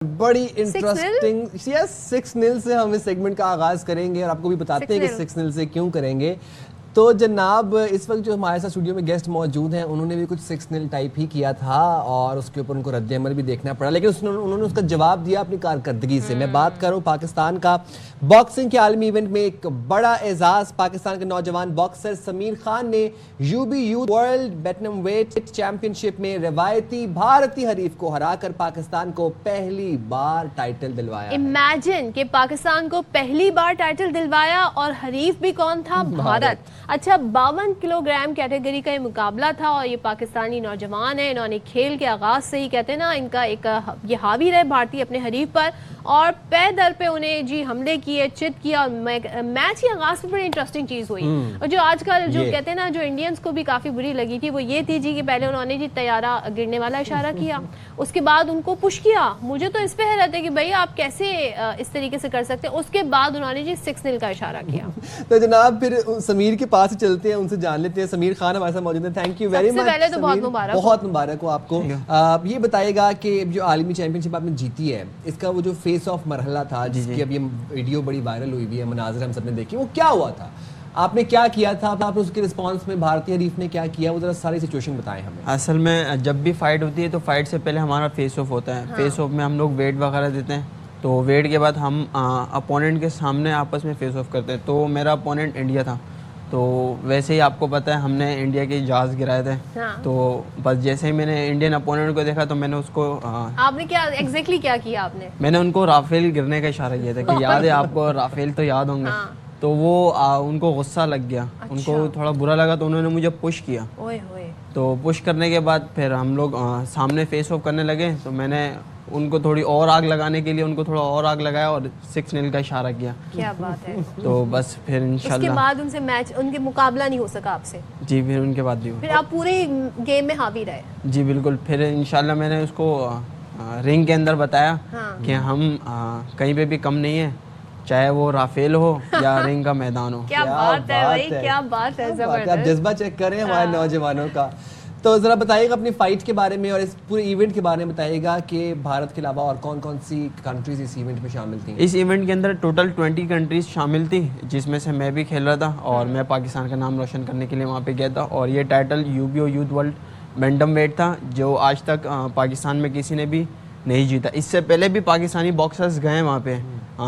बड़ी इंटरेस्टिंग 6-0 से हम इस सेगमेंट का आगाज करेंगे और आपको भी बताते हैं कि 6-0 से क्यों करेंगे। तो जनाब इस वक्त जो हमारे साथ स्टूडियो में गेस्ट मौजूद हैं उन्होंने भी कुछ 6-0 टाइप ही किया था और उसके ऊपर उनको रद्द अमल भी देखना पड़ा, लेकिन उन्होंने उसका जवाब दिया अपनी कारकर्दगी से। मैं बात करूं पाकिस्तान का बॉक्सिंग के आलमी इवेंट में एक बड़ा एजाज पाकिस्तान के नौजवान बॉक्सर समीर खान ने यूबी यूथ वर्ल्ड बैटनमवेट चैंपियनशिप में रवायती भारतीय हरीफ को हराकर पाकिस्तान को पहली बार टाइटल दिलवाया। इमेजिन कि पाकिस्तान को पहली बार टाइटल दिलवाया और हरीफ भी कौन था? भारत। अच्छा, 52 किलोग्राम कैटेगरी का ये मुकाबला था और ये पाकिस्तानी नौजवान है, इन्होंने खेल के आगाज से ही कहते हैं ना इनका एक ये हावी रहे भारतीय अपने हरीफ पर और पैदल पे उन्हें जी हमले किए, चित किया और मैच के आगाज में बड़ी इंटरेस्टिंग चीज हुई। और जो आजकल जो कहते हैं ना जो इंडियंस को भी काफी बुरी लगी थी वो ये थी जी कि पहले उन्होंने जी तैयारा गिरने वाला इशारा किया, उसके बाद उनको पुश किया। मुझे तो इस पे हैरत है कि भाई आप कैसे इस तरीके से कर सकते हैं। उसके बाद उन्होंने जी 6-0 का इशारा किया। तो जनाब फिर समीर के पास ही चलते हैं, उनसे जान लेते हैं। समीर खान हमारे साथ मौजूद है, थैंक यू वेरी मच। पहले तो बहुत मुबारक हो आपको। ये बताइएगा कि जो आलमी चैंपियनशिप आपने जीती है इसका वो जो फेस ऑफ मरहला था जिसकी अब ये वीडियो बड़ी वायरल हुई है, मनाज़र हम सबने देखी, वो क्या हुआ था? आपने क्या किया था? आपने उसके रिस्पांस में भारतीय हरीफ ने क्या किया? वो जरा सारी सिचुएशन बताएं हमें। असल में जब भी फाइट होती है तो फाइट से पहले हमारा फेस ऑफ होता है। फेस ऑफ में हम लोग वेट वगैरह देते हैं, तो वेट के बाद हम अपोनेंट के सामने आपस में फेस ऑफ करते हैं। तो मेरा अपोनेंट इंडिया था, तो वैसे ही आपको पता है हमने इंडिया के जहाज गिराए थे। तो बस जैसे ही मैंने इंडियन अपोनेंट को देखा तो मैंने उसको आपने क्या एग्जैक्टली क्या किया आपने? मैंने उनको राफेल गिरने का इशारा किया था कि याद है आपको, राफेल तो याद होंगे। तो वो उनको गुस्सा लग गया। अच्छा। उनको थोड़ा बुरा लगा तो उन्होंने मुझे पुश किया। ओए होए। तो पुश करने के बाद फिर हम लोग सामने फेस ऑफ करने लगे। तो मैंने उनको थोड़ी और आग लगाने के लिए उनको थोड़ा और आग लगाया और 6-0 का इशारा किया। क्या बात है। तो बस फिर इंशाल्लाह उसके बाद उनसे मैच उनके मुकाबला नहीं हो सका आपसे? जी, फिर उनके बाद भी फिर आप पूरे गेम में हावी रहे? जी बिल्कुल। फिर इंशाल्लाह मैंने उसको रिंग के अंदर बताया कि हम कहीं पे भी कम नहीं है, चाहे वो राफेल हो या रिंग का मैदान हो। क्या बात है भाई, क्या बात है, जबरदस्त। आप जज्बा चेक करें हमारे नौजवानों का। तो जरा बताइएगा अपनी फाइट के बारे में और इस पूरे इवेंट के बारे में बताइएगा कि भारत के अलावा और कौन कौन सी कंट्रीज इस इवेंट में शामिल थी? इस इवेंट के अंदर टोटल 20 कंट्रीज शामिल थी, जिसमें से मैं भी खेल रहा था और मैं पाकिस्तान का नाम रोशन करने के लिए वहाँ पे गया था। और ये title UBO youth world bantamweight था जो आज तक पाकिस्तान में किसी ने भी नहीं जीता। इससे पहले भी पाकिस्तानी बॉक्सर्स गए वहाँ पे,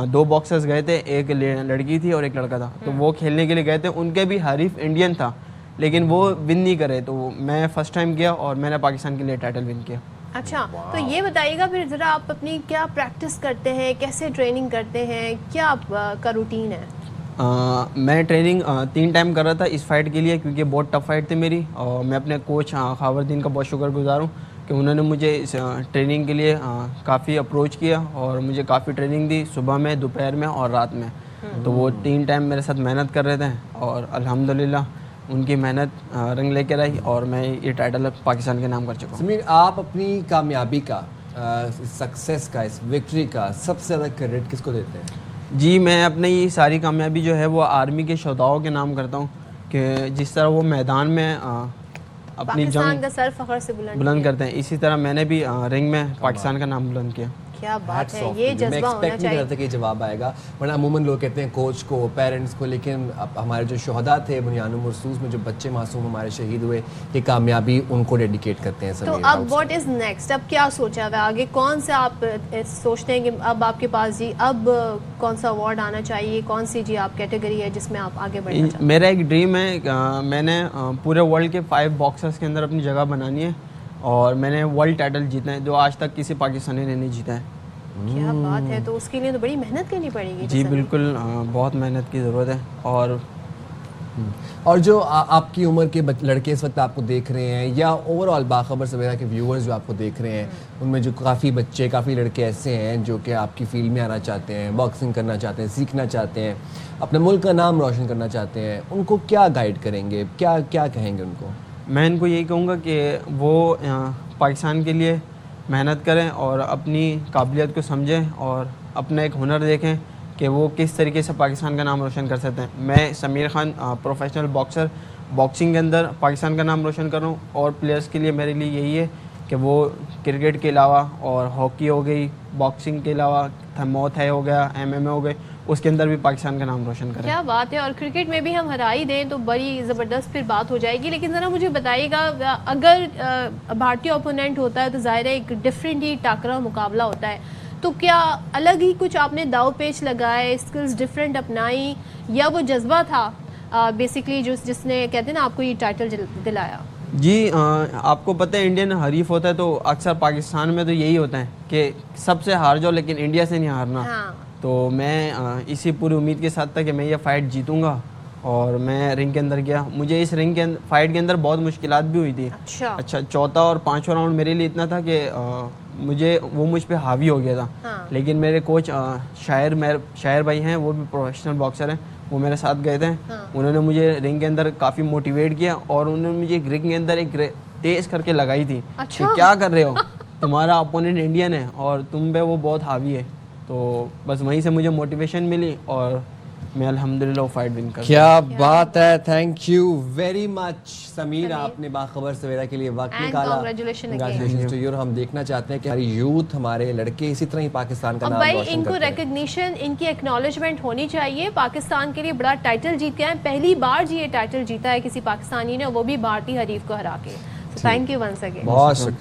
2 बॉक्सर्स गए थे, एक लड़की थी और एक लड़का था। तो वो खेलने के लिए गए थे, उनके भी हरीफ इंडियन था लेकिन वो विन नहीं करे। तो मैं फर्स्ट टाइम गया और मैंने पाकिस्तान के लिए टाइटल विन किया। अच्छा, तो ये बताइएगा फिर ज़रा आप अपनी क्या प्रैक्टिस करते हैं, कैसे ट्रेनिंग करते हैं, क्या आपका रूटीन है? मैं ट्रेनिंग 3 टाइम कर रहा था इस फाइट के लिए क्योंकि बहुत टफ फाइट थी मेरी। और मैं अपने कोच खावरदीन का बहुत शुक्रगुजार हूँ कि उन्होंने मुझे इस ट्रेनिंग के लिए काफ़ी अप्रोच किया और मुझे काफ़ी ट्रेनिंग दी, सुबह में, दोपहर में और रात में। तो वो 3 टाइम मेरे साथ मेहनत कर रहे थे और अल्हम्दुलिल्लाह उनकी मेहनत रंग लेकर आई और मैं ये टाइटल पाकिस्तान के नाम कर चुका हूँ। समीर, आप अपनी कामयाबी का, सक्सेस का, इस विक्ट्री का सबसे ज़्यादा क्रेडिट किसको देते हैं? जी, मैं अपनी ये सारी कामयाबी जो है वो आर्मी के शोधाओं के नाम करता हूँ कि जिस तरह वो मैदान में अपनी जंग का सर फख्र से बुलंद करते हैं, इसी तरह मैंने भी रिंग में पाकिस्तान का नाम बुलंद किया। क्या बात है, ये जज्बा होना चाहिए। नहीं करता कि जवाब आएगा, वरना अमूमन लोग कहते हैं कोच को, पेरेंट्स को, लेकिन अब हमारे जो शोहदा थे बुनियान मरसूस में जो बच्चे मासूम हमारे शहीद हुए, ये कामयाबी उनको डेडिकेट करते हैं। तो अब व्हाट इज नेक्स्ट? अब क्या सोचा है आगे? कौन सा आप सोचते हैं कि अब आपके पास जी अब कौन सा अवार्ड आना चाहिए, कौन सी जी आप कैटेगरी है जिसमें आप आगे बढ़ना चाहते हैं? मेरा एक ड्रीम है, मैंने पूरे वर्ल्ड के 5 बॉक्सर्स के अंदर अपनी जगह बनानी है और मैंने वर्ल्ड टाइटल जीतना है जो आज तक किसी पाकिस्तानी ने नहीं जीता है। क्या बात है, तो उसके लिए तो बड़ी मेहनत करनी पड़ेगी। जी बिल्कुल, बहुत मेहनत की ज़रूरत है। और जो आपकी उम्र के लड़के इस वक्त आपको देख रहे हैं या ओवरऑल बाखबर सवेरा के व्यूअर्स जो आपको देख रहे हैं, उनमें जो काफ़ी बच्चे, काफ़ी लड़के ऐसे हैं जो कि आपकी फील्ड में आना चाहते हैं, बॉक्सिंग करना चाहते हैं, सीखना चाहते हैं, अपने मुल्क का नाम रोशन करना चाहते हैं, उनको क्या गाइड करेंगे, क्या क्या कहेंगे उनको? मैं इनको यही कहूँगा कि वो पाकिस्तान के लिए मेहनत करें और अपनी काबिलियत को समझें और अपना एक हुनर देखें कि वो किस तरीके से पाकिस्तान का नाम रोशन कर सकते हैं। मैं Sameer Khan professional boxer, boxing के अंदर पाकिस्तान का नाम रोशन कर रहा हूँ और प्लेयर्स के लिए मेरे लिए यही है कि वो क्रिकेट के अलावा और हॉकी हो गई, बॉक्सिंग के अलावा मुआय हो गया, MMA हो गए, उसके अंदर भी पाकिस्तान का नाम रोशन करें। क्या बात है। और क्रिकेट में भी हम हरा ही दें तो बड़ी ज़बरदस्त फिर बात हो जाएगी। लेकिन ज़रा मुझे बताइएगा, अगर भारतीय ओपोनेंट होता है तो ज़ाहिर है एक डिफरेंट ही टाकरा मुकाबला होता है, तो क्या अलग ही कुछ आपने दाव पेच लगाए, स्किल्स डिफरेंट अपनाई, या वो जज्बा था बेसिकली जिसने कहते हैं ना आपको ये टाइटल दिलाया? जी आपको पता है इंडियन हरीफ होता है तो अक्सर पाकिस्तान में तो यही होता है कि सबसे हार जाओ लेकिन इंडिया से नहीं हारना। हाँ। तो मैं इसी पूरी उम्मीद के साथ था कि मैं ये फ़ाइट जीतूंगा, और मैं रिंग के अंदर गया। मुझे इस रिंग के फाइट के अंदर बहुत मुश्किलात भी हुई थी। अच्छा चौथा और पांचवा राउंड मेरे लिए इतना था कि मुझ पे हावी हो गया था। हाँ। लेकिन मेरे कोच शायर भाई हैं, वो भी प्रोफेशनल बॉक्सर हैं, वो मेरे साथ गए थे। हाँ। उन्होंने मुझे रिंग के अंदर काफ़ी मोटिवेट किया और उन्होंने मुझे एक रिंग के अंदर एक तेज करके लगाई थी। अच्छा। कि क्या कर रहे हो तुम्हारा अपोनेंट इंडियन है और तुम पे वो बहुत हावी है। तो बस वहीं से मुझे मोटिवेशन मिली और मैं अल्हम्दुलिल्लाह फाइट विन कर। क्या बात है, thank you very much Sameer, आपने बाखबर सवेरा के लिए वक्त निकाला। Congratulation to you. हम देखना चाहते हैं कि हमारी यूथ, हमारे लड़के इसी तरह ही पाकिस्तान का नाम भाई रोशन इनको करते हैं। रिकग्निशन, इनकी एक्नॉलेजमेंट होनी चाहिए। पाकिस्तान के लिए बड़ा टाइटल जीत के आए, पहली बार जी ये टाइटल जीता है किसी पाकिस्तानी ने, वो भी भारतीय हरीफ को हरा के। Thank you once again. बहुत शुक्रिया।